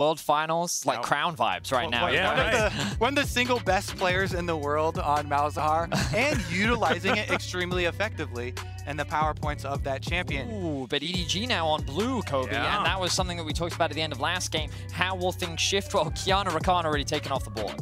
World Finals, like Crown vibes right now. One of the single best players in the world on Malzahar and utilizing it extremely effectively and the power points of that champion. Ooh, but EDG now on blue, Kobe, and that was something that we talked about at the end of last game. How will things shift? Well, Kiana Rakan already taken off the board.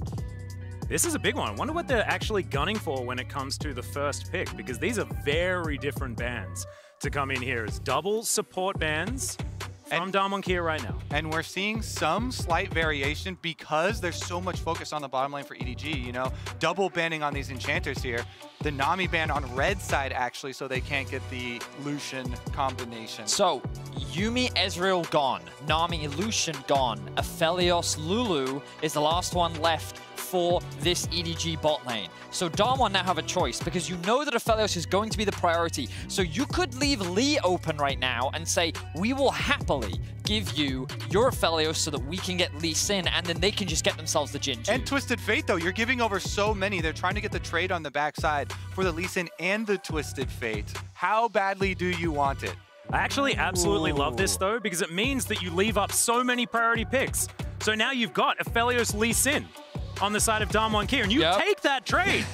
This is a big one. I wonder what they're actually gunning for when it comes to the first pick, because these are very different bans to come in here as double support bans from DAMWON here right now. And we're seeing some slight variation because there's so much focus on the bottom lane for EDG, you know, double banning on these enchanters here. The Nami ban on red side actually, so they can't get the Lucian combination. So, Yuumi Ezreal gone, Nami Lucian gone, Aphelios Lulu is the last one left for this EDG bot lane. So DAMWON now have a choice because you know that Aphelios is going to be the priority. So you could leave Lee open right now and say, we will happily give you your Aphelios so that we can get Lee Sin, and then they can just get themselves the Jhin too. And Twisted Fate though, you're giving over so many. They're trying to get the trade on the backside for the Lee Sin and the Twisted Fate. How badly do you want it? I actually absolutely love this though, because it means that you leave up so many priority picks. So now you've got Aphelios Lee Sin on the side of DAMWON Kier, and you take that trade,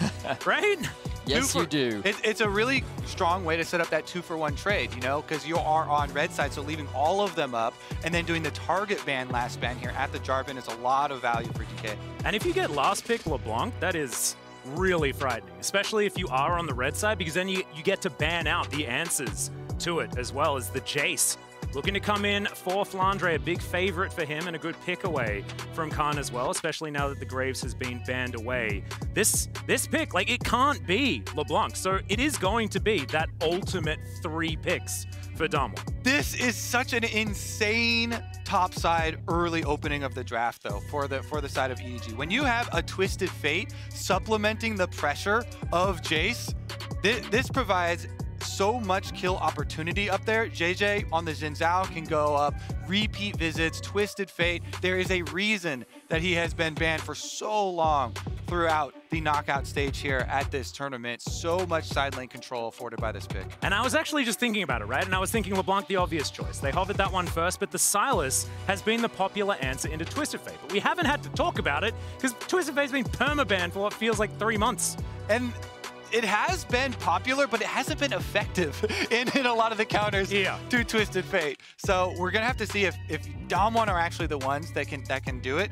right? Yes, you do. It's a really strong way to set up that 2-for-1 trade, you know, because you are on red side, so leaving all of them up and then doing the target ban, last ban here at the Jarvan is a lot of value for DK. And if you get last pick LeBlanc, that is really frightening, especially if you are on the red side, because then you get to ban out the answers to it, as well as the Jace. Looking to come in for Flandre, a big favorite for him and a good pick away from Khan as well, especially now that the Graves has been banned away. This pick, like, it can't be LeBlanc, so it is going to be that ultimate 3 picks for DAMWON. This is such an insane topside early opening of the draft though for the side of EDG. When you have a Twisted Fate supplementing the pressure of Jace, this provides so much kill opportunity up there. JJ on the Xin Zhao can go up, repeat visits, Twisted Fate. There is a reason that he has been banned for so long throughout the knockout stage here at this tournament. So much side lane control afforded by this pick. And I was actually just thinking about it, right? And I was thinking LeBlanc the obvious choice. They hovered that one first, but the Sylas has been the popular answer into Twisted Fate. But we haven't had to talk about it because Twisted Fate's been perma-banned for what feels like 3 months. And it has been popular, but it hasn't been effective in a lot of the counters to Twisted Fate. So we're gonna have to see if DAMWON are actually the ones that can do it.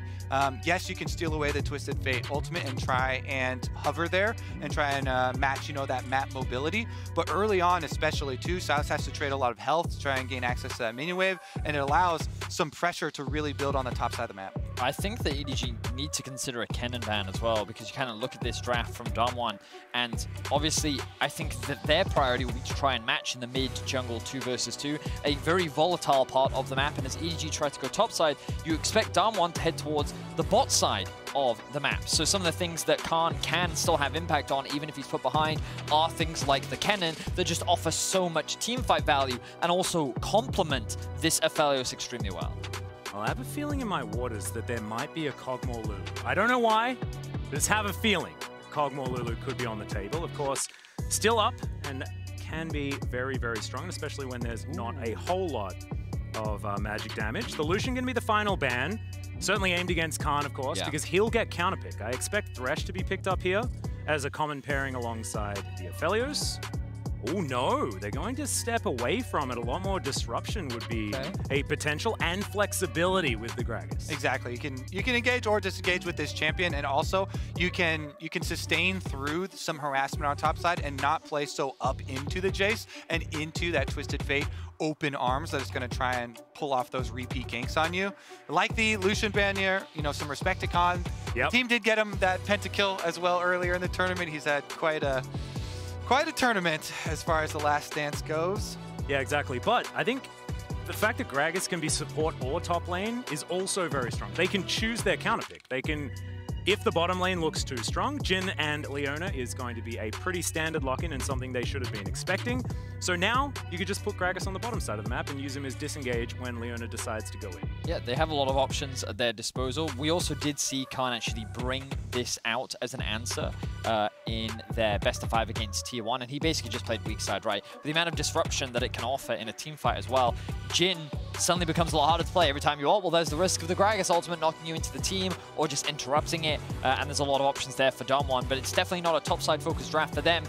Yes, you can steal away the Twisted Fate ultimate and try and hover there and try and match, you know, that map mobility. But early on, especially too, Sylas has to trade a lot of health to try and gain access to that minion wave, and it allows some pressure to really build on the top side of the map. I think that EDG need to consider a Kennen ban as well, because you kind of look at this draft from DAMWON, and obviously I think that their priority will be to try and match in the mid jungle 2 versus 2, a very volatile part of the map. And as EDG try to go topside, you expect DAMWON to head towards the bot side of the map. So some of the things that Khan can still have impact on, even if he's put behind, are things like the Kennen that just offer so much teamfight value and also complement this Aphelios extremely well. Well, I have a feeling in my waters that there might be a Kog'Maw Lulu. I don't know why, but just have a feeling Kog'Maw Lulu could be on the table. Of course, still up and can be very, very strong, especially when there's not a whole lot of magic damage. The Lucian going to be the final ban. Certainly aimed against Khan, of course, because he'll get counterpick. I expect Thresh to be picked up here as a common pairing alongside the Aphelios. Oh no, they're going to step away from it. A lot more disruption would be a potential, and flexibility with the Gragas. Exactly. You can engage or disengage with this champion, and also you can sustain through some harassment on top side and not play so up into the Jace and into that Twisted Fate open arms that is going to try and pull off those repeat ganks on you. Like the Lucian ban here, you know, some respect to Khan. The team did get him that pentakill as well earlier in the tournament. He's had quite a tournament as far as the last dance goes. Yeah, exactly. But I think the fact that Gragas can be support or top lane is also very strong. They can choose their counterpick. They can, if the bottom lane looks too strong, Jhin and Leona is going to be a pretty standard lock-in and something they should have been expecting. So now you could just put Gragas on the bottom side of the map and use him as disengage when Leona decides to go in. Yeah, they have a lot of options at their disposal. We also did see Khan actually bring this out as an answer in their best of 5 against Tier 1, and he basically just played weak side, right? With the amount of disruption that it can offer in a team fight as well, Jhin suddenly becomes a lot harder to play. Every time you ult, well, there's the risk of the Gragas ultimate knocking you into the team or just interrupting it, and there's a lot of options there for DWG, but it's definitely not a top-side focused draft for them.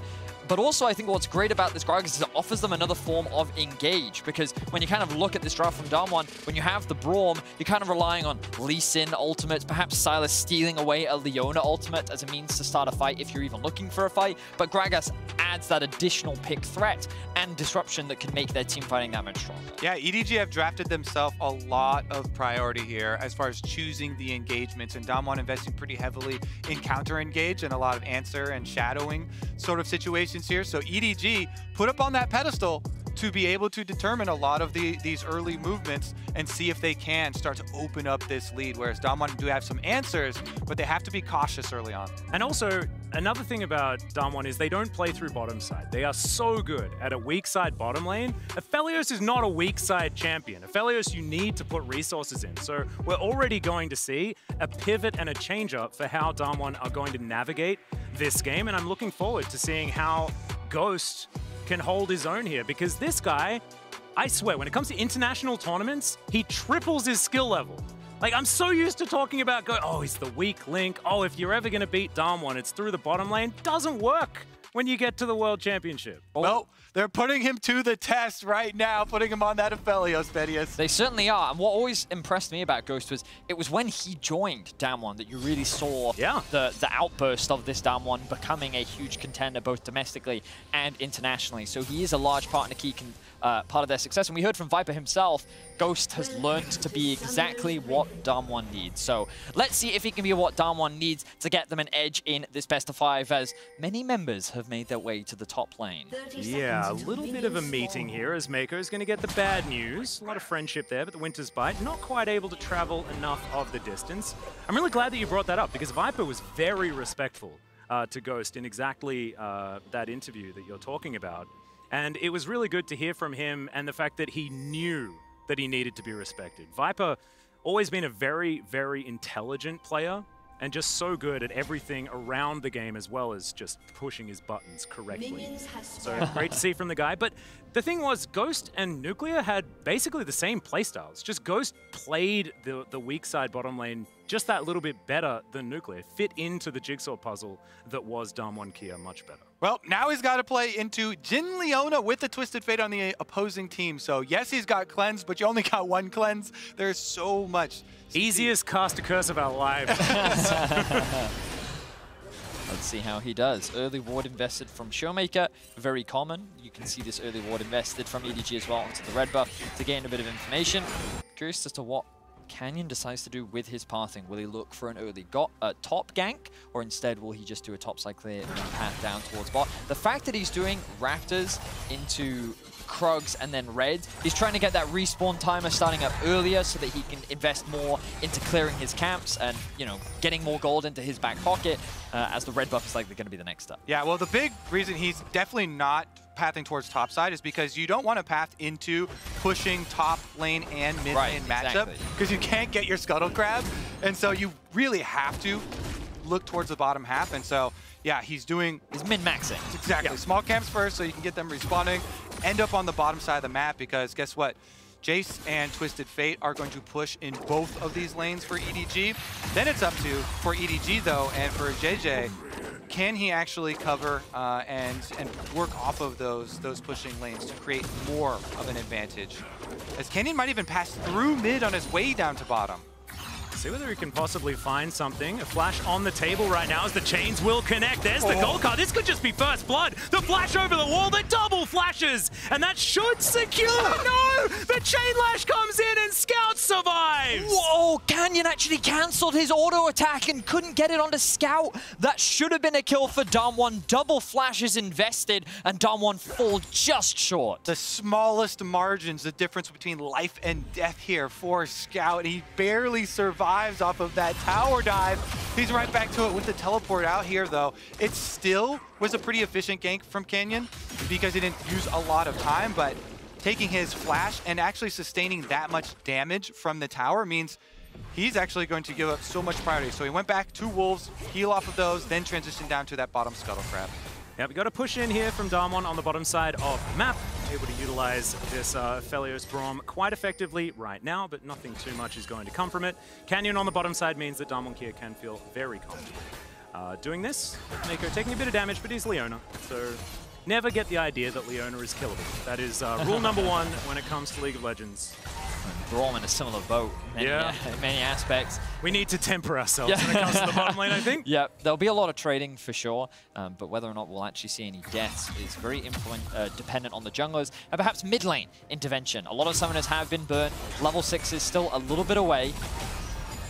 But also, I think what's great about this Gragas is it offers them another form of engage, because when you kind of look at this draft from DWG, when you have the Braum, you're kind of relying on Lee Sin ultimates, perhaps Sylas stealing away a Leona ultimate as a means to start a fight if you're even looking for a fight. But Gragas adds that additional pick threat and disruption that can make their team fighting that much stronger. Yeah, EDG have drafted themselves a lot of priority here as far as choosing the engagements, and DAMWON investing pretty heavily in counter engage and a lot of answer and shadowing sort of situations here. So EDG put up on that pedestal to be able to determine a lot of these early movements and see if they can start to open up this lead, whereas DWG do have some answers, but they have to be cautious early on. And also, another thing about DWG is they don't play through bottom side. They are so good at a weak side bottom lane. Aphelios is not a weak side champion. Aphelios, you need to put resources in. So we're already going to see a pivot and a change up for how DWG are going to navigate this game, and I'm looking forward to seeing how Ghost can hold his own here, because this guy, I swear, when it comes to international tournaments, he triples his skill level. Like, I'm so used to talking about, oh, he's the weak link. Oh, if you're ever going to beat DWG, it's through the bottom lane. Doesn't work when you get to the World Championship. Well, they're putting him to the test right now, putting him on that Aphelios, Thaddeus. They certainly are. And what always impressed me about Ghost was it was when he joined DAMWON that you really saw the outburst of this DAMWON becoming a huge contender both domestically and internationally. So he is a large part and a key part of their success. And we heard from Viper himself, Ghost has learned to be exactly what DAMWON needs. So let's see if he can be what DAMWON needs to get them an edge in this best of 5, as many members have made their way to the top lane. Yeah, a little bit of a meeting here as Mako is going to get the bad news. A lot of friendship there, but the Winter's Bite not quite able to travel enough of the distance. I'm really glad that you brought that up, because Viper was very respectful to Ghost in exactly that interview that you're talking about. And it was really good to hear from him, and the fact that he knew that he needed to be respected. Viper, always been a very, very intelligent player, and just so good at everything around the game, as well as just pushing his buttons correctly. So great to see from the guy. But the thing was, Ghost and Nuclear had basically the same playstyles. Just Ghost played the weak side bottom lane just that little bit better than Nuclear. Fit into the jigsaw puzzle that was DAMWON Kia much better. Well, now he's got to play into Jhin Leona with the Twisted Fate on the opposing team. So yes, he's got cleanse, but you only got one cleanse. There's so much. Easiest cast a curse of our lives. Let's see how he does. Early ward invested from Showmaker, very common. You can see this early ward invested from EDG as well onto the red buff to gain a bit of information. Curious as to what Canyon decides to do with his pathing. Will he look for an early top gank, or instead will he just do a top side clear and then path down towards bot? The fact that he's doing Raptors into Krugs and then Red, he's trying to get that respawn timer starting up earlier so that he can invest more into clearing his camps and, you know, getting more gold into his back pocket, as the red buff is likely going to be the next step. Yeah, well, the big reason he's definitely not pathing towards top side is because you don't want to path into pushing top lane and mid lane matchup, because you can't get your scuttle crab, and so you really have to look towards the bottom half. And so yeah, he's min-maxing. Exactly. Yeah. Small camps first so you can get them respawning, end up on the bottom side of the map, because guess what? Jace and Twisted Fate are going to push in both of these lanes for EDG. Then it's up to, for EDG though, and for JJ, can he actually cover and work off of those pushing lanes to create more of an advantage? As Canyon might even pass through mid on his way down to bottom. See whether he can possibly find something. A flash on the table right now as the chains will connect. There's the gold card. This could just be first blood. The flash over the wall, the double flashes, and that should secure. No! The chain lash comes in and Scout survives. Whoa! Canyon actually cancelled his auto attack and couldn't get it onto Scout. That should have been a kill for DAMWON. Double flashes invested, and DAMWON fall just short. The smallest margins, the difference between life and death here for Scout. He barely survived off of that tower dive. He's right back to it with the teleport out here, though. It still was a pretty efficient gank from Canyon because he didn't use a lot of time, but taking his flash and actually sustaining that much damage from the tower means he's actually going to give up so much priority. So he went back 2 Wolves, heal off of those, then transition down to that bottom Scuttle Crab. Yeah, we got a push in here from DWG on the bottom side of the map. Able to utilize this Felios Braum quite effectively right now, but nothing too much is going to come from it. Canyon on the bottom side means that DWG here can feel very comfortable. Doing this, Mako taking a bit of damage, but he's Leona, so never get the idea that Leona is killable. That is rule number 1 when it comes to League of Legends. Braum in a similar boat in many aspects. We need to temper ourselves when it comes to the bottom lane, I think. Yeah, there'll be a lot of trading for sure, but whether or not we'll actually see any deaths is very dependent on the junglers and perhaps mid lane intervention. A lot of summoners have been burnt. Level 6 is still a little bit away,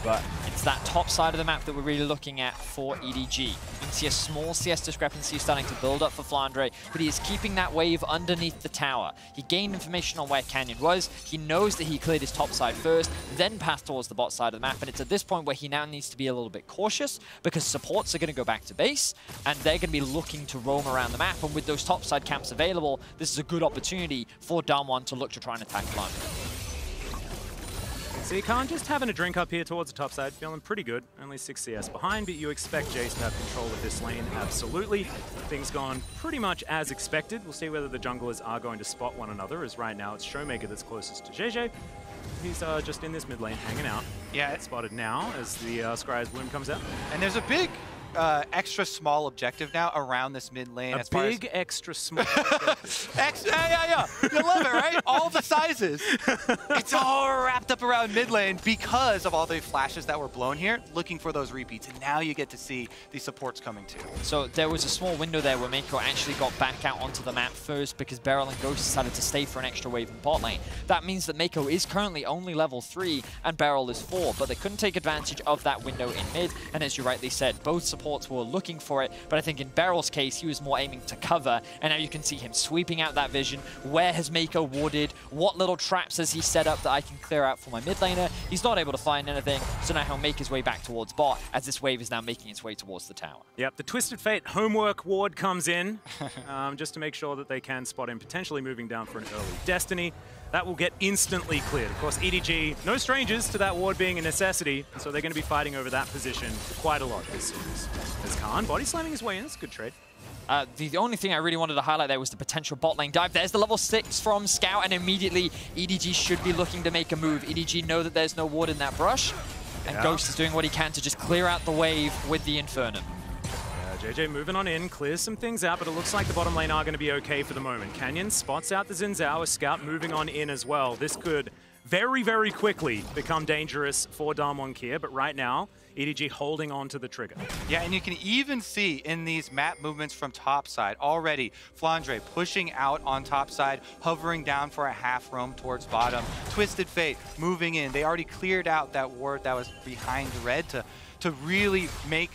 but it's that top side of the map that we're really looking at for EDG. You can see a small CS discrepancy starting to build up for Flandre, but he is keeping that wave underneath the tower. He gained information on where Canyon was. He knows that he cleared his top side first, then passed towards the bot side of the map, and it's at this point where he now needs to be a little bit cautious because supports are going to go back to base, and they're going to be looking to roam around the map, and with those top side camps available, this is a good opportunity for DWG to look to try and attack Flandre. So you can't just having a drink up here towards the top side, feeling pretty good. Only 6 CS behind, but you expect Jace to have control of this lane, absolutely. Things gone pretty much as expected. We'll see whether the junglers are going to spot one another, as right now it's Showmaker that's closest to JJ. He's just in this mid lane, hanging out. Yeah, it's spotted now as the Scry's Bloom comes out. And there's a big extra small objective now around this mid lane. A big extra small objective. Yeah. You love it, right? All the sizes. It's all wrapped up around mid lane because of all the flashes that were blown here, looking for those repeats. And now you get to see the supports coming too. So there was a small window there where Mako actually got back out onto the map first because Beryl and Ghost decided to stay for an extra wave in bot lane. That means that Mako is currently only level 3 and Beryl is 4, but they couldn't take advantage of that window in mid. And as you rightly said, both supports were looking for it, but I think in Beryl's case, he was more aiming to cover, and now you can see him sweeping out that vision. Where has Mako warded? What little traps has he set up that I can clear out for my mid laner? He's not able to find anything, so now he'll make his way back towards bot as this wave is now making its way towards the tower. Yep, the Twisted Fate homework ward comes in just to make sure that they can spot him potentially moving down for an early Destiny. That will get instantly cleared. Of course, EDG, no strangers to that ward being a necessity, and so they're going to be fighting over that position quite a lot this series. There's Khan body slamming his way in. It's a good trade. The only thing I really wanted to highlight there was the potential bot lane dive. There's the level 6 from Scout, and immediately EDG should be looking to make a move. EDG know that there's no ward in that brush, and Ghost is doing what he can to just clear out the wave with the Infernum. JJ moving on in, clears some things out, but it looks like the bottom lane are going to be okay for the moment. Canyon spots out the Xin Zhao, a Scout moving on in as well. This could very, very quickly become dangerous for DWG here, but right now, EDG holding on to the trigger. Yeah, and you can even see in these map movements from top side already, Flandre pushing out on top side, hovering down for a half roam towards bottom. Twisted Fate moving in. They already cleared out that ward that was behind red to really make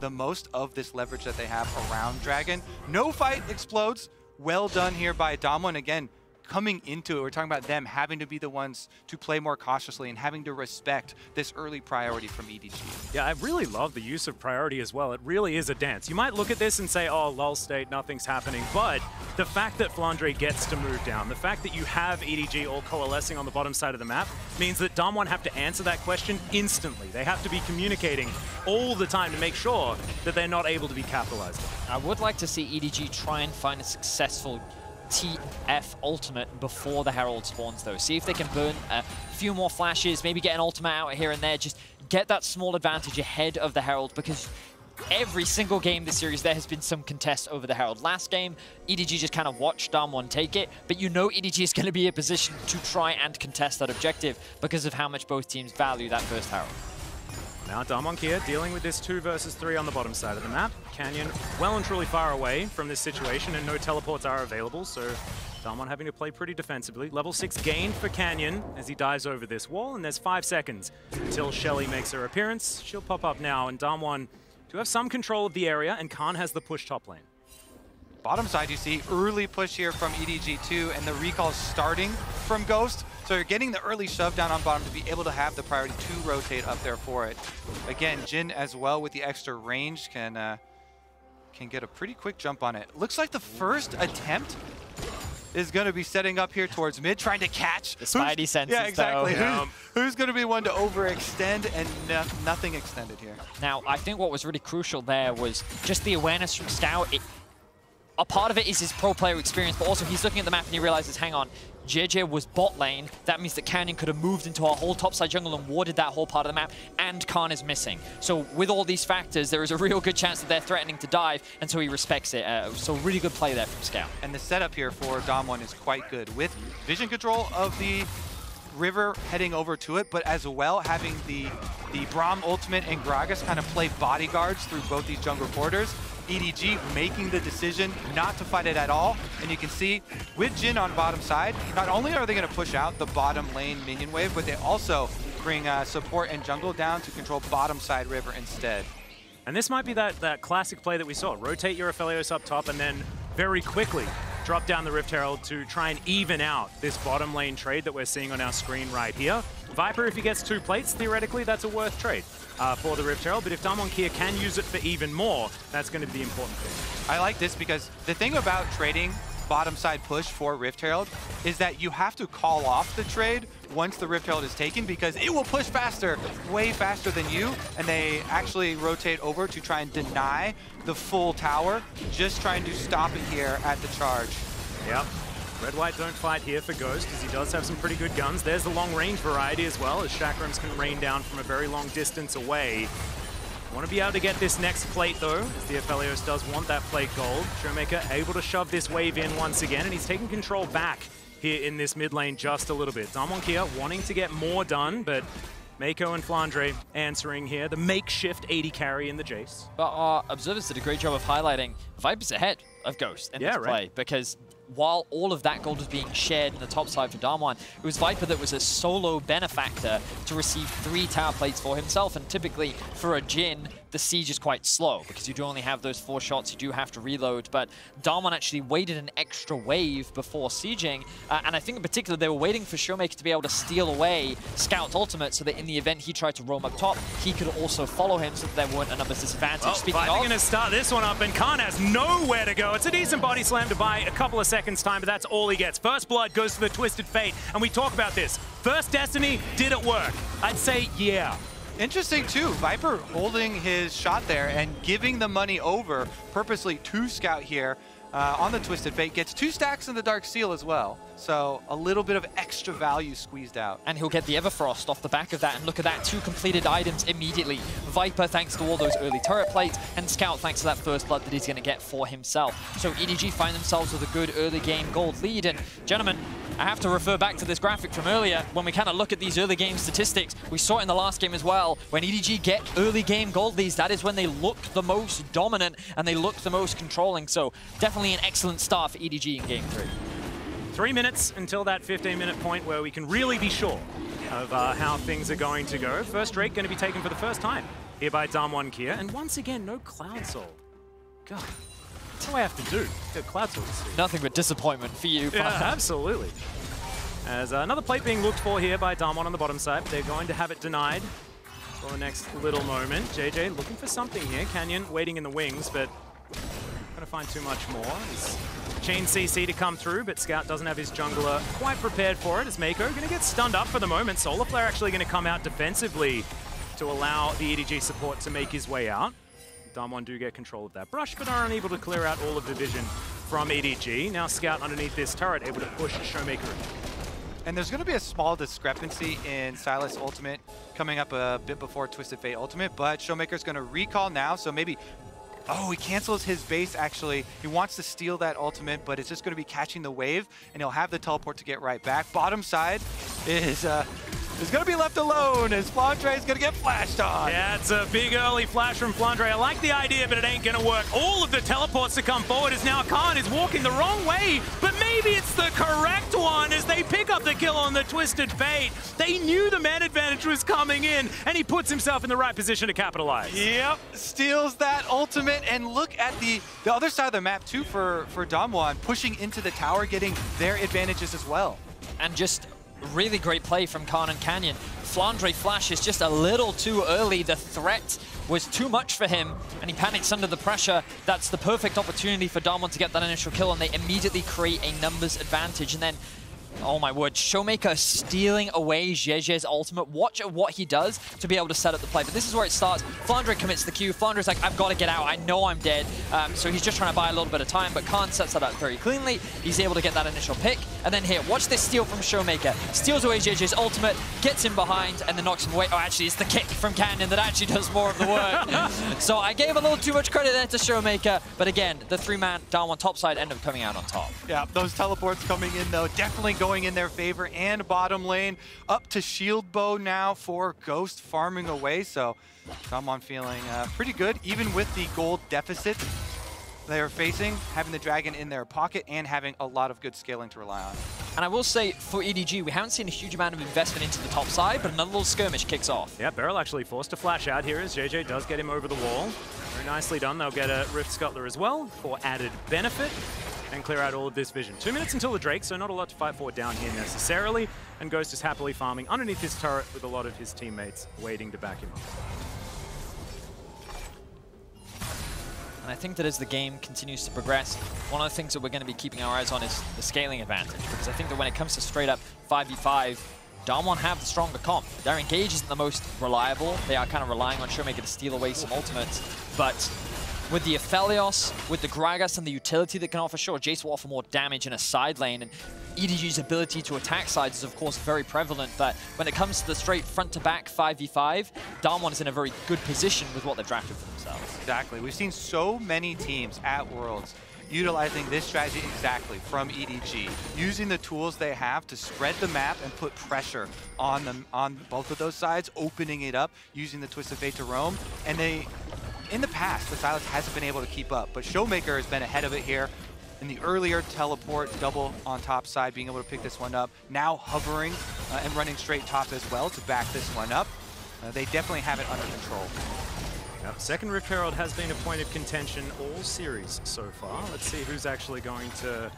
the most of this leverage that they have around Dragon. No fight explodes. Well done here by DWG. Again, coming into it, we're talking about them having to be the ones to play more cautiously and having to respect this early priority from EDG. Yeah, I really love the use of priority as well. It really is a dance. You might look at this and say, oh, lull state, nothing's happening. But the fact that Flandre gets to move down, the fact that you have EDG all coalescing on the bottom side of the map means that DWG have to answer that question instantly. They have to be communicating all the time to make sure that they're not able to be capitalized on. I would like to see EDG try and find a successful TF ultimate before the Herald spawns though. See if they can burn a few more flashes, maybe get an ultimate out here and there, just get that small advantage ahead of the Herald, because every single game this series there has been some contest over the Herald. Last game, EDG just kind of watched DAMWON take it, but you know EDG is going to be in a position to try and contest that objective because of how much both teams value that first Herald. Now DWG here dealing with this 2 versus 3 on the bottom side of the map. Canyon well and truly far away from this situation, and no teleports are available, so DWG having to play pretty defensively. Level 6 gained for Canyon as he dives over this wall, and there's 5 seconds until Shelly makes her appearance. She'll pop up now, and DWG do have some control of the area, and Khan has the push top lane. Bottom side, you see early push here from EDG2, and the recall starting from Ghost. So you're getting the early shove down on bottom to be able to have the priority to rotate up there for it. Again, Jin as well with the extra range can get a pretty quick jump on it. Looks like the first attempt is going to be setting up here towards mid, trying to catch. The Spidey senses, yeah, exactly. though. Who's going to be one to overextend, and nothing extended here. Now, I think what was really crucial there was just the awareness from Scout. A part of it is his pro player experience, but also he's looking at the map and he realizes, hang on, JJ was bot lane. That means that Canyon could have moved into our whole topside jungle and warded that whole part of the map, and Khan is missing. So with all these factors, there is a real good chance that they're threatening to dive, and so he respects it. So really good play there from Scout. And the setup here for DAMWON is quite good, with vision control of the river heading over to it, but as well having the Braum ultimate and Gragas kind of play bodyguards through both these jungle quarters. EDG making the decision not to fight it at all, and you can see with Jhin on bottom side, not only are they going to push out the bottom lane minion wave, but they also bring support and jungle down to control bottom side river instead. And this might be that classic play that we saw. Rotate your Aphelios up top and then very quickly drop down the Rift Herald to try and even out this bottom lane trade that we're seeing on our screen right here. Viper, if he gets 2 plates, theoretically, that's a worth trade for the Rift Herald. But if DAMWON Kia can use it for even more, that's going to be the important thing. I like this because the thing about trading bottom side push for Rift Herald is that you have to call off the trade once the Rift Herald is taken, because it will push faster, way faster than you, and they actually rotate over to try and deny the full tower, just trying to stop it here at the charge. Yep. Red-White don't fight here for Ghost, as he does have some pretty good guns. There's the long-range variety as well, as Chakrams can rain down from a very long distance away. Want to be able to get this next plate, though, as the Aphelios does want that plate gold. Showmaker able to shove this wave in once again, and he's taking control back here in this mid lane just a little bit. DAMWON Kia wanting to get more done, but Mako and Flandre answering here. The makeshift 80 carry in the Jace. But our observers did a great job of highlighting Viper's ahead of Ghost in this play, because while all of that gold was being shared in the top side for DAMWON, it was Viper that was a solo benefactor to receive 3 tower plates for himself, and typically for a Jhin, the siege is quite slow because you do only have those 4 shots, you do have to reload, but DAMWON actually waited an extra wave before sieging, and I think in particular they were waiting for Showmaker to be able to steal away Scout's ultimate so that in the event he tried to roam up top, he could also follow him so that there weren't a numbers disadvantage. Well, Viper going to start this one up, and Khan has nowhere to go. It's a decent body slam to buy a couple of seconds time, but that's all he gets. First blood goes to the Twisted Fate, and we talk about this. First Destiny, did it work? I'd say yeah. Interesting too, Viper holding his shot there and giving the money over purposely to Scout here on the Twisted Fate. Gets 2 stacks in the Dark Seal as well. So a little bit of extra value squeezed out. And he'll get the Everfrost off the back of that, and look at that, 2 completed items immediately. Viper thanks to all those early turret plates, and Scout thanks to that first blood that he's going to get for himself. So EDG find themselves with a good early game gold lead, and gentlemen, I have to refer back to this graphic from earlier. When we kind of look at these early game statistics, we saw it in the last game as well. When EDG get early game gold leads, that is when they look the most dominant and they look the most controlling. So definitely an excellent start for EDG in game 3. 3 minutes until that 15-minute point where we can really be sure of how things are going to go. First Drake going to be taken for the first time here by DAMWON Kia. And once again, no Cloud Soul. God, what do I have to do to get Cloud Soul this season? Nothing but disappointment for you. Yeah, absolutely. As another plate being looked for here by DAMWON on the bottom side. They're going to have it denied for the next little moment. JJ looking for something here. Canyon waiting in the wings, but going to find too much more. He's chain CC to come through, but Scout doesn't have his jungler quite prepared for it, as Mako going to get stunned up for the moment. Solar Flare actually going to come out defensively to allow the EDG support to make his way out. DAMWON do get control of that brush, but are unable to clear out all of the vision from EDG. Now Scout underneath this turret, able to push Showmaker in. And there's going to be a small discrepancy in Sylas ultimate coming up a bit before Twisted Fate ultimate, but Showmaker's going to recall now, so maybe... Oh, he cancels his base, actually. He wants to steal that ultimate, but it's just going to be catching the wave, and he'll have the teleport to get right back. Bottom side is going to be left alone as Flandre is going to get flashed on. Yeah, it's a big early flash from Flandre. I like the idea, but it ain't going to work. All of the teleports to come forward as now Khan is walking the wrong way, but maybe it's the correct one as they pick up the kill on the Twisted Fate. They knew the man advantage was coming in, and he puts himself in the right position to capitalize. Yep, steals that ultimate, and look at the other side of the map too for DAMWON, pushing into the tower, getting their advantages as well. And just really great play from Khan and Canyon. Flandre flashes just a little too early. The threat was too much for him, and he panics under the pressure. That's the perfect opportunity for DAMWON to get that initial kill, and they immediately create a numbers advantage. And then, oh my word, Showmaker stealing away Jeje's ultimate. Watch what he does to be able to set up the play. But this is where it starts. Flandre commits the Q. Flandre's like, I've got to get out. I know I'm dead. So he's just trying to buy a little bit of time, but Khan sets that up very cleanly. He's able to get that initial pick. And then here, watch this steal from Showmaker. Steals away Jeje's ultimate, gets him behind, and then knocks him away. Oh, actually, it's the kick from Canyon that actually does more of the work. So I gave a little too much credit there to Showmaker. But again, the three-man DAMWON topside end up coming out on top. Yeah, those teleports coming in, though, definitely going in their favor. And bottom lane up to shield bow now for Ghost farming away. So DAMWON feeling pretty good, even with the gold deficit they are facing, having the dragon in their pocket and having a lot of good scaling to rely on. And I will say, for EDG, we haven't seen a huge amount of investment into the top side, but another little skirmish kicks off. Yeah, Beryl actually forced to flash out here as JJ does get him over the wall. Very nicely done. They'll get a Rift Scuttler as well for added benefit and clear out all of this vision. 2 minutes until the Drake, so not a lot to fight for down here necessarily. And Ghost is happily farming underneath his turret with a lot of his teammates waiting to back him up. And I think that as the game continues to progress, one of the things that we're going to be keeping our eyes on is the scaling advantage. Because I think that when it comes to straight up 5v5, DAMWON have the stronger comp. Their engage isn't the most reliable. They are kind of relying on Showmaker to steal away some ultimates. But with the Aphelios, with the Gragas and the utility that can offer, sure, Jace will offer more damage in a side lane, and EDG's ability to attack sides is of course very prevalent, but when it comes to the straight front-to-back 5v5, DAMWON is in a very good position with what they've drafted for themselves. Exactly. We've seen so many teams at Worlds utilizing this strategy exactly from EDG, using the tools they have to spread the map and put pressure on them on both of those sides, opening it up, using the Twisted Fate to roam, and they, in the past, the Silence hasn't been able to keep up, but Showmaker has been ahead of it here. In the earlier teleport, double on top side, being able to pick this one up. Now hovering and running straight top as well to back this one up. They definitely have it under control. Yep, second Rift Herald has been a point of contention all series so far. Let's see who's actually going to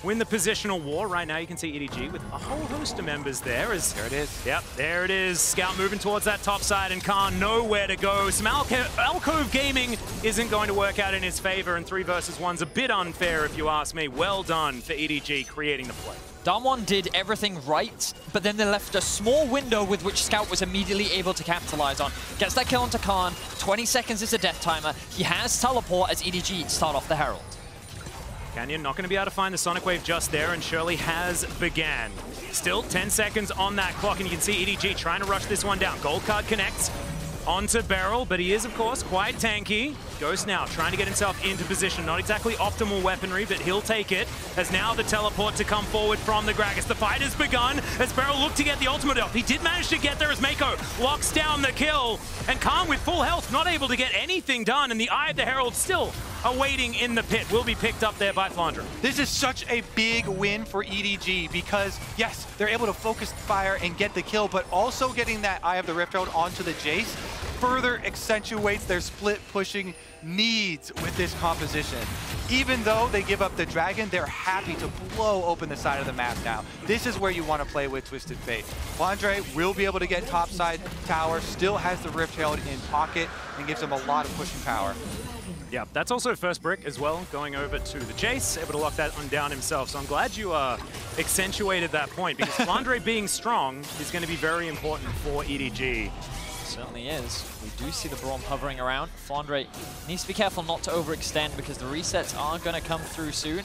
win the positional war. Right now you can see EDG with a whole host of members there. There it is. Yep, there it is. Scout moving towards that top side and can't know where to go. Some Alcove Gaming isn't going to work out in his favor, and 3 versus 1's a bit unfair if you ask me. Well done for EDG creating the play. DAMWON did everything right, but then they left a small window with which Scout was immediately able to capitalize on. Gets that kill onto Khan, 20 seconds is a death timer. He has teleport as EDG start off the Herald. Canyon not going to be able to find the Sonic Wave just there, and Shirley has began. Still 10 seconds on that clock, and you can see EDG trying to rush this one down. Gold card connects onto Beryl, but he is, of course, quite tanky. Ghost now trying to get himself into position. Not exactly optimal weaponry, but he'll take it. As now the teleport to come forward from the Gragas. The fight has begun as Beryl looked to get the ultimate off. He did manage to get there as Mako locks down the kill. And Khan with full health, not able to get anything done. And the Eye of the Herald still awaiting in the pit. Will be picked up there by Flandre. This is such a big win for EDG because, yes, they're able to focus fire and get the kill, but also getting that Eye of the Rift Herald onto the Jace further accentuates their split pushing needs with this composition. Even though they give up the dragon, they're happy to blow open the side of the map now. This is where you want to play with Twisted Fate. Flandre will be able to get topside tower, still has the Rift Herald in pocket, and gives them a lot of pushing power. Yeah, that's also first brick as well, going over to the Jace, able to lock that one down himself. So I'm glad you accentuated that point, because Flandre being strong is going to be very important for EDG. Certainly is. We do see the Braum hovering around. Flandre needs to be careful not to overextend because the resets are going to come through soon.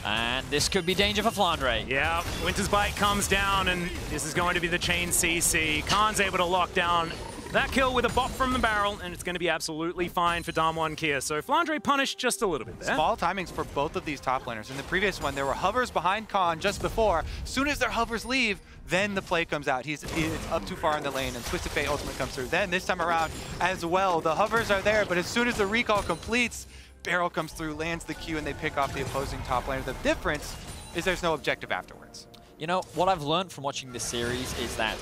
And this could be danger for Flandre. Yeah, Winter's Bite comes down, and this is going to be the chain CC. Khan's able to lock down that kill with a bop from the barrel, and it's going to be absolutely fine for DAMWON Kia. So Flandre punished just a little bit there. Small timings for both of these top laners. In the previous one, there were hovers behind Khan just before. As soon as their hovers leave, then the play comes out. He's up too far in the lane, and Twisted Fate ultimate comes through. Then this time around as well, the hovers are there, but as soon as the recall completes, Beryl comes through, lands the Q, and they pick off the opposing top laner. The difference is there's no objective afterwards. You know, what I've learned from watching this series is that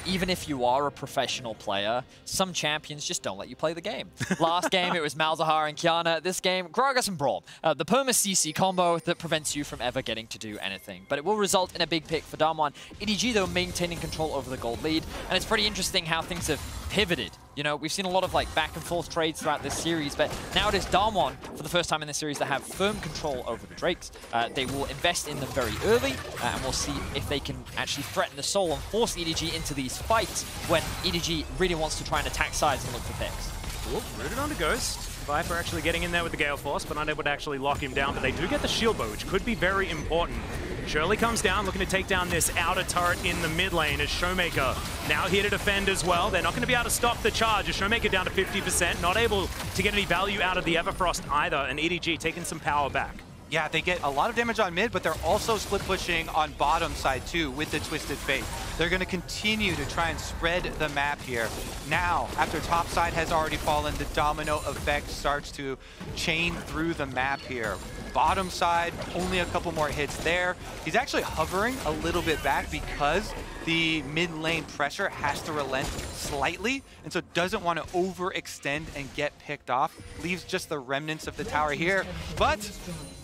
even if you are a professional player, some champions just don't let you play the game. Last game, it was Malzahar and Kiana. This game, Gragas and Braum. The perma CC combo that prevents you from ever getting to do anything. But it will result in a big pick for DAMWON. EDG, though, maintaining control over the gold lead. And it's pretty interesting how things have pivoted. You know, we've seen a lot of like back and forth trades throughout this series, but now it is DAMWON, for the first time in this series, that have firm control over the Drakes. They will invest in them very early, and we'll see if they can actually threaten the Soul and force EDG into these fights when EDG really wants to try and attack sides and look for picks. Cool, rooted onto Ghost. Viper actually getting in there with the Gale Force, but unable to actually lock him down, but they do get the shield bow, which could be very important. Shirley comes down, looking to take down this outer turret in the mid lane as Showmaker now here to defend as well. They're not going to be able to stop the charge as Showmaker down to 50%, not able to get any value out of the Everfrost either, and EDG taking some power back. Yeah, they get a lot of damage on mid, but they're also split pushing on bottom side too with the Twisted Fate. They're going to continue to try and spread the map here. Now, after top side has already fallen, the domino effect starts to chain through the map here. Bottom side, only a couple more hits there. He's actually hovering a little bit back because the mid lane pressure has to relent slightly, and so doesn't want to overextend and get picked off. Leaves just the remnants of the tower here, but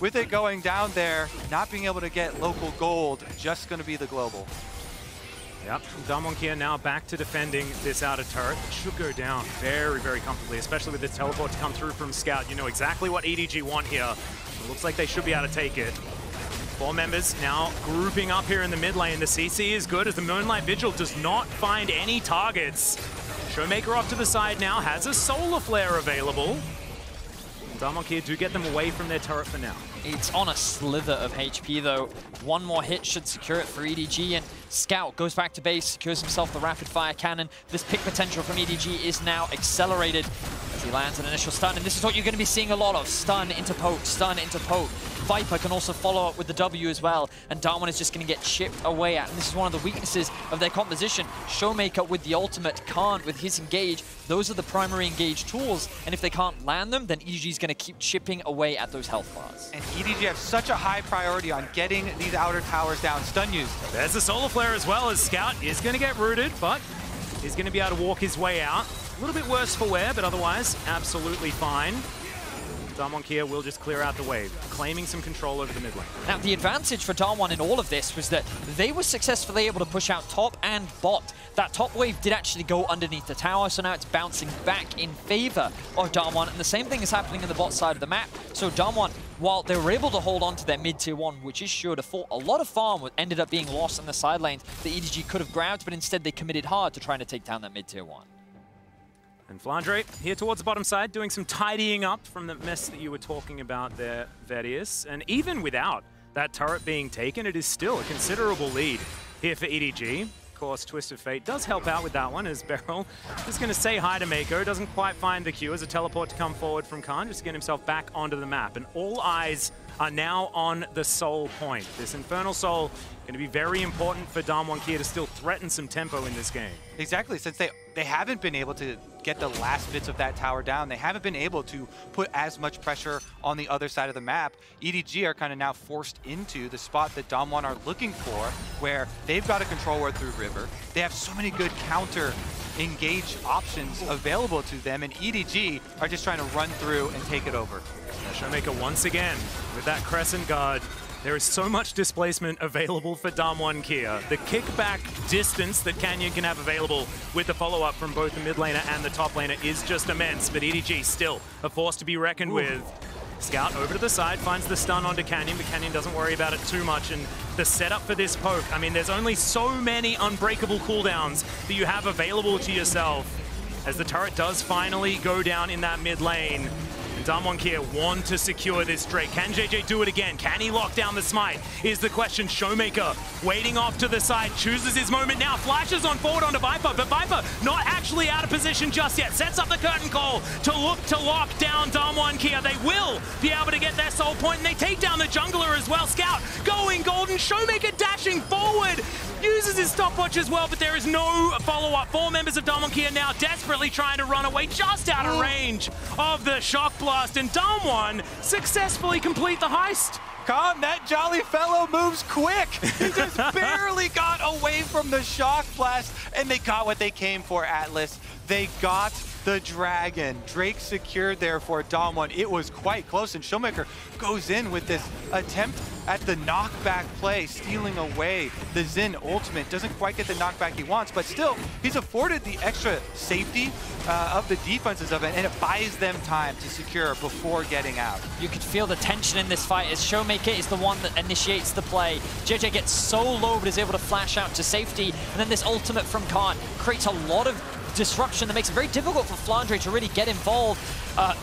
with it going down there, not being able to get local gold, just going to be the global. Yep, DAMWON here now back to defending this outer turret. It should go down very, very comfortably, especially with this teleport to come through from Scout. You know exactly what EDG want here. It looks like they should be able to take it. 4 members now grouping up here in the mid lane. The CC is good as the Moonlight Vigil does not find any targets. Showmaker off to the side now, has a Solar Flare available. DAMWON here do get them away from their turret for now. It's on a slither of HP, though. One more hit should secure it for EDG, and Scout goes back to base, secures himself the rapid-fire cannon. This pick potential from EDG is now accelerated as he lands an initial stun, and this is what you're going to be seeing a lot of. Stun into poke, stun into poke. Viper can also follow up with the W as well, and DAMWON is just going to get chipped away at. And this is one of the weaknesses of their composition. Showmaker with the ultimate can't with his engage. Those are the primary engage tools, and if they can't land them, then EDG is going to keep chipping away at those health bars. And EDG have such a high priority on getting these outer towers down. Stun used. There's the Solar Flare as well, as Scout is going to get rooted, but he's going to be able to walk his way out. A little bit worse for wear, but otherwise absolutely fine. DAMWON here will just clear out the wave, claiming some control over the mid lane. Now, the advantage for DAMWON in all of this was that they were successfully able to push out top and bot. That top wave did actually go underneath the tower, so now it's bouncing back in favor of DAMWON, and the same thing is happening in the bot side of the map. So DAMWON, while they were able to hold on to their mid-tier 1, which is sure to fall, a lot of farm ended up being lost in the side lanes that EDG could have grabbed, but instead they committed hard to trying to take down that mid-tier 1. And Flandre here towards the bottom side, doing some tidying up from the mess that you were talking about there, Vedius. And even without that turret being taken, it is still a considerable lead here for EDG. Of course, Twisted Fate does help out with that one, as Beryl is going to say hi to Mako. Doesn't quite find the Q as a teleport to come forward from Khan, just to get himself back onto the map. And all eyes are now on the Soul point. This Infernal Soul going to be very important for DAMWON here to still threaten some tempo in this game. Exactly, since they haven't been able to get the last bits of that tower down. They haven't been able to put as much pressure on the other side of the map. EDG are kind of now forced into the spot that DAMWON are looking for, where they've got a control ward through River. They have so many good counter engage options available to them, and EDG are just trying to run through and take it over. Showmaker once again with that Crescent Guard. There is so much displacement available for DAMWON here. The kickback distance that Canyon can have available with the follow-up from both the mid laner and the top laner is just immense, but EDG still a force to be reckoned with. Scout over to the side, finds the stun onto Canyon, but Canyon doesn't worry about it too much. And the setup for this poke, I mean, there's only so many unbreakable cooldowns that you have available to yourself as the turret does finally go down in that mid lane. DAMWON here want to secure this Drake. Can JJ do it again? Can he lock down the smite? Is the question. Showmaker waiting off to the side, chooses his moment now, flashes on forward onto Viper, but Viper not actually out of position just yet. Sets up the curtain call to look to lock down DAMWON here. They will be able to get their soul point, and they take down the jungler as well. Scout going golden, Showmaker dashing forward, uses his stopwatch as well, but there is no follow-up. 4 members of DAMWON here now desperately trying to run away, just out of range of the shock blast, and DAMWON successfully complete the heist. Calm, that jolly fellow moves quick. He just barely got away from the shock blast, and they got what they came for, Atlas. They got the dragon. Drake secured there for DAMWON. It was quite close, and Showmaker goes in with this attempt at the knockback play, stealing away the Xin ultimate. Doesn't quite get the knockback he wants, but still, he's afforded the extra safety of the defenses of it, and it buys them time to secure before getting out. You could feel the tension in this fight as Showmaker is the one that initiates the play. JJ gets so low but is able to flash out to safety, and then this ultimate from Khan creates a lot of disruption that makes it very difficult for Flandre to really get involved.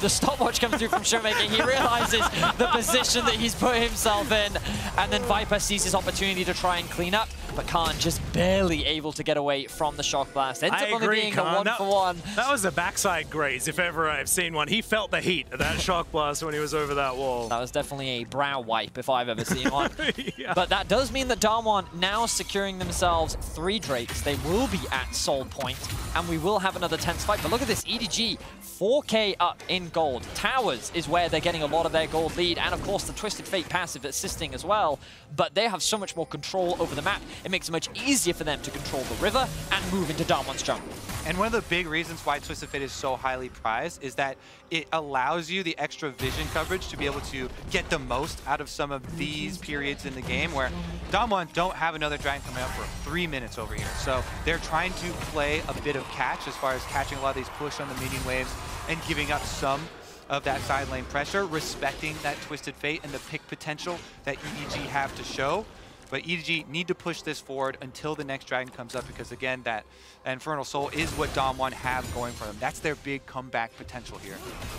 The stopwatch comes through from Showmaker. He realizes the position that he's put himself in, and then Viper sees his opportunity to try and clean up, but Khan just barely able to get away from the shock blast. Ends up only being a 1-for-1. That was a backside graze, if ever I've seen one. He felt the heat of that shock blast when he was over that wall. That was definitely a brow wipe if I've ever seen one. Yeah. But that does mean that DAMWON now securing themselves 3 Drakes. They will be at Soul Point, and we will have another tense fight. But look at this, EDG, 4K up in gold. Towers is where they're getting a lot of their gold lead, and of course the Twisted Fate passive assisting as well. But they have so much more control over the map. It makes it much easier for them to control the river and move into DAMWON's jungle. And one of the big reasons why Twisted Fate is so highly prized is that it allows you the extra vision coverage to be able to get the most out of some of these periods in the game where DAMWON don't have another dragon coming up for 3 minutes over here. So they're trying to play a bit of catch as far as catching a lot of these push on the minion waves and giving up some of that side lane pressure, respecting that Twisted Fate and the pick potential that EDG have to show. But EDG need to push this forward until the next dragon comes up, because again, that Infernal Soul is what DAMWON have going for them. That's their big comeback potential here.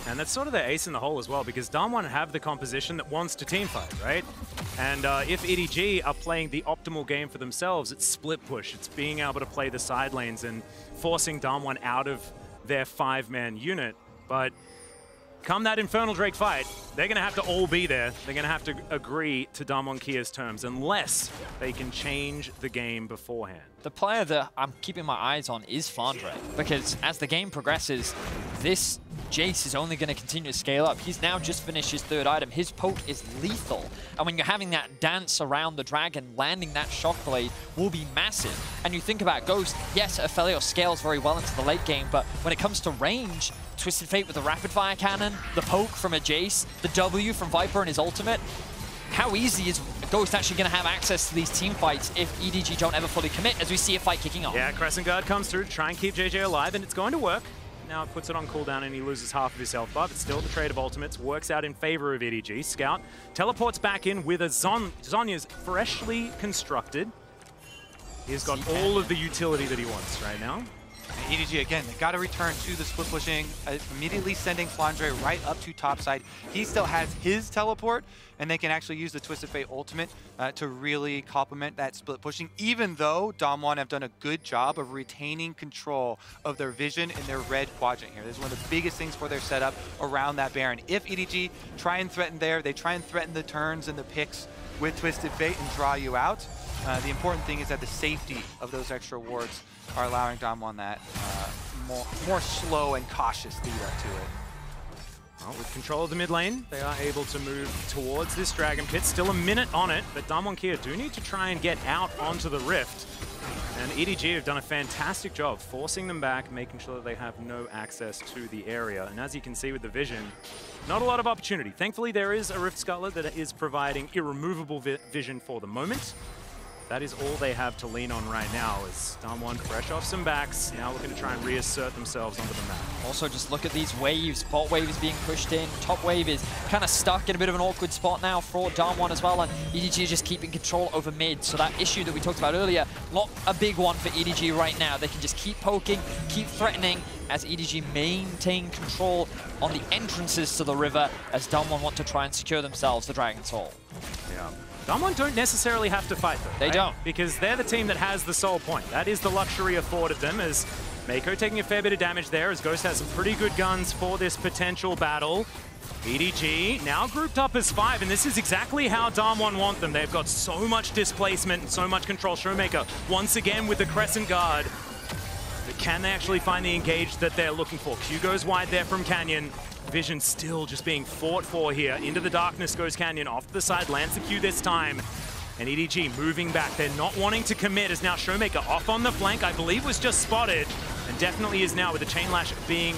And that's sort of their ace in the hole as well, because DAMWON have the composition that wants to teamfight, right? And if EDG are playing the optimal game for themselves, it's split push. It's being able to play the side lanes and forcing DAMWON out of their 5-man unit. But come that Infernal Drake fight, they're going to have to all be there. They're going to have to agree to DAMWON Kia's terms, unless they can change the game beforehand. The player that I'm keeping my eyes on is Flandre, because as the game progresses, this Jace is only going to continue to scale up. He's now just finished his 3rd item. His poke is lethal. And when you're having that dance around the dragon, landing that shock blade will be massive. And you think about Ghost, yes, Aphelios scales very well into the late game, but when it comes to range, Twisted Fate with the rapid fire cannon, the poke from a Jace, the W from Viper and his ultimate, how easy is Ghost actually going to have access to these team fights if EDG don't ever fully commit, as we see a fight kicking off? Yeah, Crescent Guard comes through to try and keep JJ alive, and it's going to work. Now it puts it on cooldown and he loses half of his health bar, but still the trade of ultimates works out in favor of EDG. Scout teleports back in with a Zhonya's freshly constructed. He's got all of the utility that he wants right now. And EDG, again, they got to return to the split pushing, immediately sending Flandre right up to topside. He still has his teleport, and they can actually use the Twisted Fate ultimate to really complement that split pushing, even though DAMWON have done a good job of retaining control of their vision in their red quadrant here. This is one of the biggest things for their setup around that Baron. If EDG try and threaten there, they try and threaten the turns and the picks with Twisted Fate and draw you out. The important thing is that the safety of those extra wards are allowing DAMWON that more slow and cautious lead up to it. Well, with control of the mid lane, they are able to move towards this Dragon Pit. Still a minute on it, but DAMWON Kia do need to try and get out onto the Rift. And EDG have done a fantastic job forcing them back, making sure that they have no access to the area. And as you can see with the vision, not a lot of opportunity. Thankfully, there is a Rift Scuttler that is providing irremovable vision for the moment. That is all they have to lean on right now, is DAMWON fresh off some backs, now looking to try and reassert themselves onto the map. Also, just look at these waves. Bot wave is being pushed in. Top wave is kind of stuck in a bit of an awkward spot now for DAMWON as well, and EDG just keeping control over mid. So that issue that we talked about earlier, not a big one for EDG right now. They can just keep poking, keep threatening, as EDG maintain control on the entrances to the river, as DAMWON want to try and secure themselves the Dragon Soul. Yeah. DAMWON don't necessarily have to fight though. They don't. Because they're the team that has the soul point. That is the luxury afforded them, as Mako taking a fair bit of damage there, as Ghost has some pretty good guns for this potential battle. EDG now grouped up as 5, and this is exactly how DAMWON want them. They've got so much displacement and so much control. Showmaker once again with the Crescent Guard. The can they actually find the engage that they're looking for? Q goes wide there from Canyon. Vision still just being fought for here. Into the darkness goes Canyon, off to the side, lands the Q this time. And EDG moving back. They're not wanting to commit as now Showmaker off on the flank, I believe was just spotted. And definitely is now with the Chain Lash being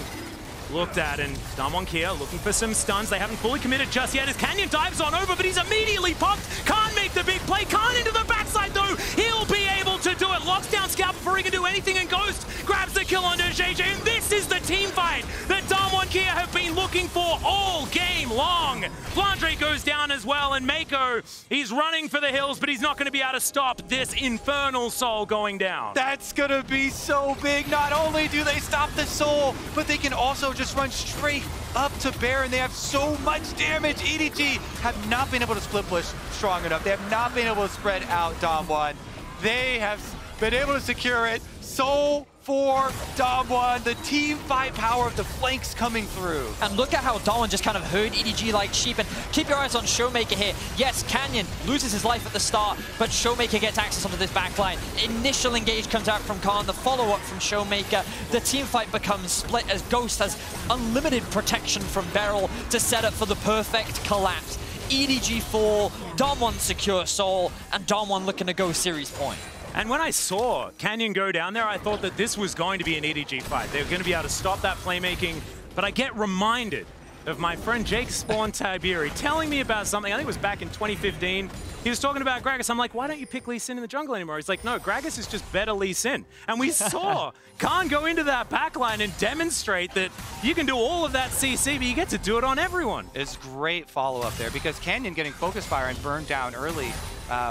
looked at. And DWG here looking for some stuns. They haven't fully committed just yet as Canyon dives on over, but he's immediately popped. Can't make the big play. Can't into the backside though. He'll be able to do it. Locks down Scout before he can do anything, and Ghost grabs the kill onto JJ. And this is the team fight that DWG here have been looking for all game long. Flandre goes down as well, and Mako, he's running for the hills, but he's not going to be able to stop this Infernal Soul going down. That's going to be so big. Not only do they stop the Soul, but they can also just run straight up to Baron. They have so much damage. EDG have not been able to split push strong enough. They have not been able to spread out DAMWON. They have been able to secure it. Soul for DAMWON, the team fight power of the flanks coming through. And look at how DAMWON just kind of herd EDG like sheep. And keep your eyes on Showmaker here. Yes, Canyon loses his life at the start, but Showmaker gets access onto this backline. Initial engage comes out from Khan, the follow-up from Showmaker. The team fight becomes split as Ghost has unlimited protection from Beryl to set up for the perfect collapse. EDG fall, DAMWON secure Soul, and DAMWON looking to go series point. And when I saw Canyon go down there, I thought that this was going to be an EDG fight. They were going to be able to stop that playmaking, but I get reminded of my friend Jake Spawn Tiberi telling me about something. I think it was back in 2015. He was talking about Gragas. I'm like, why don't you pick Lee Sin in the jungle anymore? He's like, no, Gragas is just better Lee Sin. And we saw Khan go into that backline and demonstrate that you can do all of that CC, but you get to do it on everyone. It's great follow-up there because Canyon getting focus fire and burned down early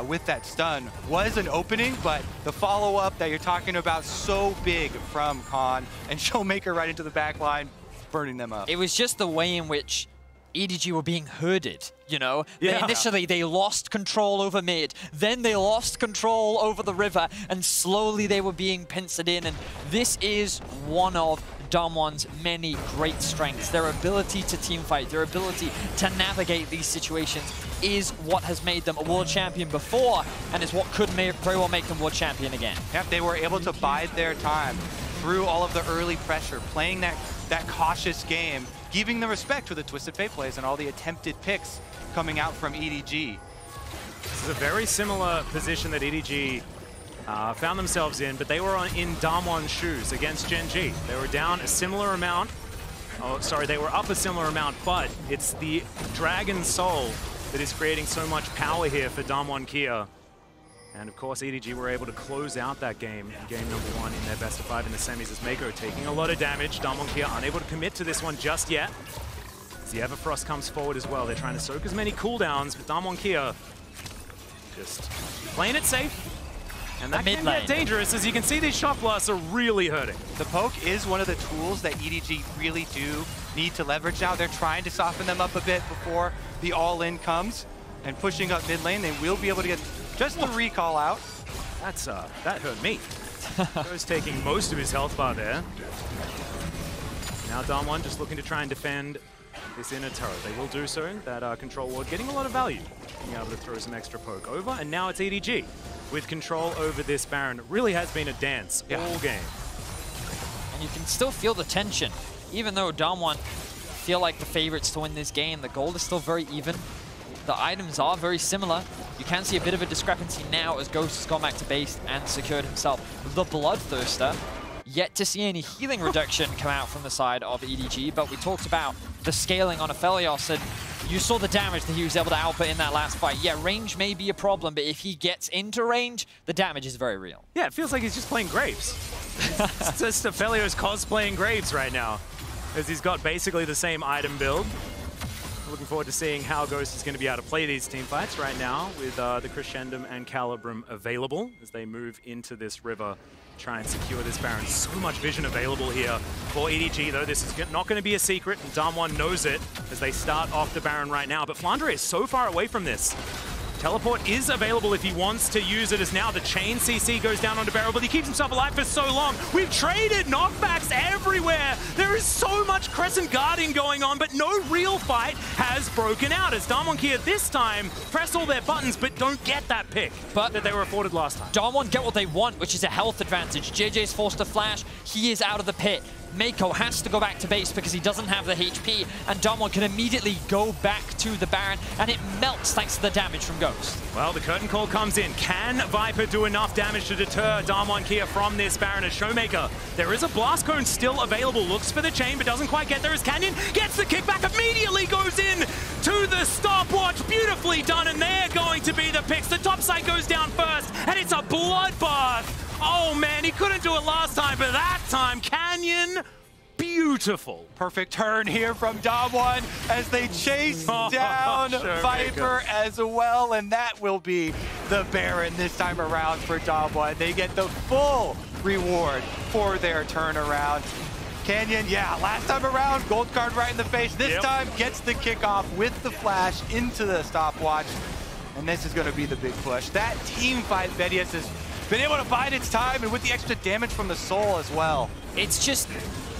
with that stun was an opening, but the follow-up that you're talking about so big from Khan and Showmaker right into the backline, burning them up. It was just the way in which EDG were being herded, you know? Yeah. Initially, they lost control over mid, then they lost control over the river, and slowly they were being pincered in, and this is one of DAMWON's many great strengths. Their ability to teamfight, their ability to navigate these situations is what has made them a world champion before, and is what could very well make them world champion again. Yep, they were able to bide their time through all of the early pressure, playing that cautious game, giving the respect for the Twisted Fate plays and all the attempted picks coming out from EDG. This is a very similar position that EDG found themselves in, but they were in DAMWON's shoes against Gen G. They were down a similar amount. Oh, sorry, they were up a similar amount, but it's the Dragon Soul that is creating so much power here for DAMWON Kia. And of course, EDG were able to close out that game in game number 1 in their best of 5 in the semis as Mako taking a lot of damage. DAMWON Kia unable to commit to this one just yet. As the Everfrost comes forward as well. They're trying to soak as many cooldowns, but DAMWON Kia just playing it safe. And that can get dangerous. As you can see, these shot blasts are really hurting. The poke is one of the tools that EDG really do need to leverage now. They're trying to soften them up a bit before the all-in comes. And pushing up mid lane, they will be able to get just the recall out. That hurt me. Go's taking most of his health bar there. Now DAMWON just looking to try and defend this inner turret. They will do so. That control ward getting a lot of value. Being able to throw some extra poke over. And now it's EDG with control over this Baron. It really has been a dance all game. And you can still feel the tension. Even though DAMWON feel like the favorites to win this game, the gold is still very even. The items are very similar. You can see a bit of a discrepancy now as Ghost has gone back to base and secured himself the Bloodthirster. Yet to see any healing reduction come out from the side of EDG, but we talked about the scaling on Aphelios, and you saw the damage that he was able to output in that last fight. Yeah, range may be a problem, but if he gets into range, the damage is very real. Yeah, it feels like he's just playing Graves. It's just Aphelios cosplaying Graves right now, as he's got basically the same item build. Looking forward to seeing how Ghost is going to be able to play these team fights right now with the Crescendum and Calibrum available as they move into this river, try and secure this Baron. So much vision available here for EDG, though. This is not going to be a secret, and DAMWON knows it as they start off the Baron right now. But Flandre is so far away from this. Teleport is available if he wants to use it, as now the chain CC goes down onto Beryl, but he keeps himself alive for so long. We've traded knockbacks everywhere. There is so much Crescent guarding going on, but no real fight has broken out, as DWG here this time press all their buttons, but don't get that pick that they were afforded last time. DWG get what they want, which is a health advantage. JJ's forced to flash. He is out of the pit. Mako has to go back to base because he doesn't have the HP, and DWG can immediately go back to the Baron, and it melts thanks to the damage from Ghost. Well, the curtain call comes in. Can Viper do enough damage to deter DWG here from this Baron? As Showmaker, there is a Blast Cone still available. Looks for the chain, but doesn't quite get there as Canyon gets the kickback, immediately goes in to the stopwatch. Beautifully done, and they're going to be the picks. The top side goes down first, and it's a bloodbath. Oh man, he couldn't do it last time, but that time, Canyon, beautiful. Perfect turn here from DWG as they chase down Viper as well, and that will be the Baron this time around for DWG. They get the full reward for their turnaround. Canyon, yeah, last time around, gold card right in the face. This time gets the kickoff with the flash into the stopwatch, and this is going to be the big push. That team fight, Vedius has been able to bide its time, and with the extra damage from the soul as well. It's just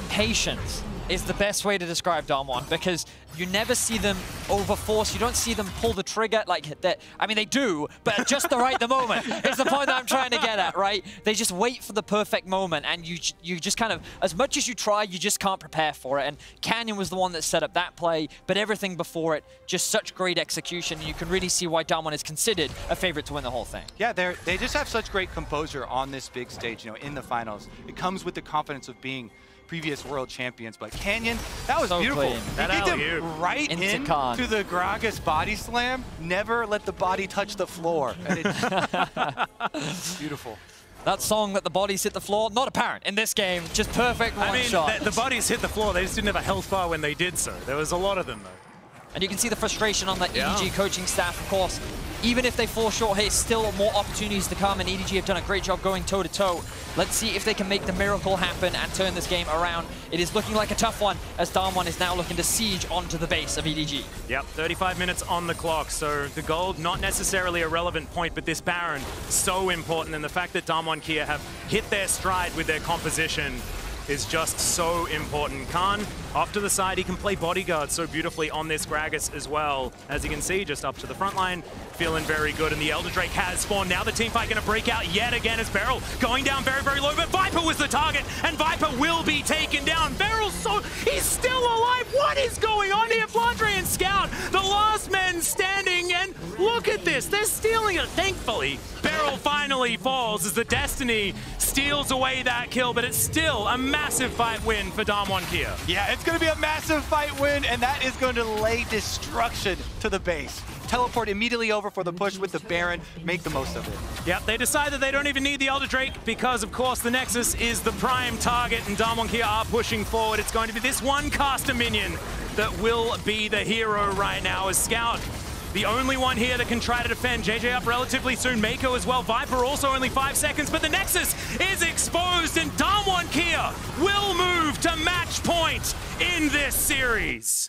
patience is the best way to describe DWG, because you never see them overforce. You don't see them pull the trigger like that. I mean, they do, but at just the moment is the point that I'm trying to get at, right? They just wait for the perfect moment, and you just kind of, as much as you try, you just can't prepare for it. And Canyon was the one that set up that play, but everything before it, just such great execution. And you can really see why DWG is considered a favorite to win the whole thing. Yeah, they just have such great composure on this big stage, you know, in the finals. It comes with the confidence of being previous world champions, but Canyon, that was so beautiful. Clean. That kicked him right into the Gragas body slam. Never let the body touch the floor. And it's beautiful. That song that the bodies hit the floor, not apparent in this game. Just perfect one shot. The bodies hit the floor. They just didn't have a health bar when they did so. There was a lot of them, though. And you can see the frustration on the EDG coaching staff, of course. Even if they fall short here, still more opportunities to come, and EDG have done a great job going toe-to-toe. Let's see if they can make the miracle happen and turn this game around. It is looking like a tough one, as DWG is now looking to siege onto the base of EDG. Yep, 35 minutes on the clock, so the gold, not necessarily a relevant point, but this Baron, so important, and the fact that DWG here have hit their stride with their composition is just so important. Khan, off to the side, he can play bodyguard so beautifully on this Gragas as well. As you can see, just up to the front line, feeling very good, and the Elder Drake has spawned. Now the team fight going to break out yet again as Beryl going down very, very low, but Viper was the target, and Viper will be taken down. Beryl's he's still alive. What is going on here? Flandre and Scout, the last men standing, and look at this. They're stealing it. Thankfully, Beryl finally falls as the Destiny steals away that kill, but it's still a massive fight win for DWG here. Yeah, it's going to be a massive fight win, and that is going to lay destruction to the base. Teleport immediately over for the push with the Baron. Make the most of it. Yep, they decide that they don't even need the Elder Drake because, of course, the Nexus is the prime target, and DWG here are pushing forward. It's going to be this one caster minion that will be the hero right now as Scout, the only one here that can try to defend. JJ up relatively soon, Mako as well. Viper also only 5 seconds, but the Nexus is exposed, and DWG here will move to match point in this series.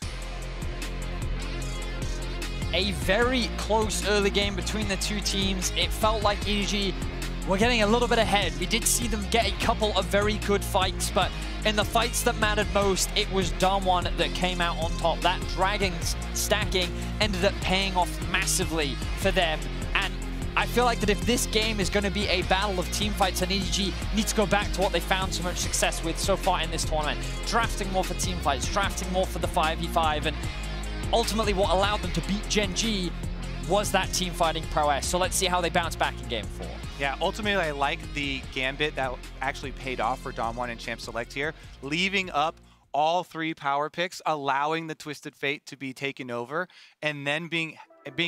A very close early game between the two teams. It felt like EDG were getting a little bit ahead. We did see them get a couple of very good fights, but in the fights that mattered most, it was DWG that came out on top. That Dragons stacking ended up paying off massively for them. And I feel like that if this game is going to be a battle of team fights, and EDG need to go back to what they found so much success with so far in this tournament. Drafting more for team fights, drafting more for the 5v5, and ultimately what allowed them to beat Gen G was that team fighting prowess. So let's see how they bounce back in game 4. Yeah, ultimately I like the gambit that actually paid off for DWG and Champ Select here, leaving up all 3 power picks, allowing the Twisted Fate to be taken over, and then being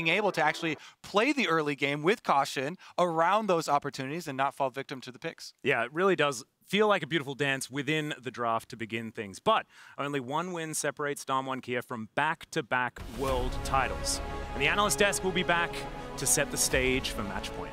able to actually play the early game with caution around those opportunities and not fall victim to the picks. Yeah, it really does feel like a beautiful dance within the draft to begin things. But only one win separates DWG here from back-to-back world titles. And the analyst desk will be back to set the stage for match point.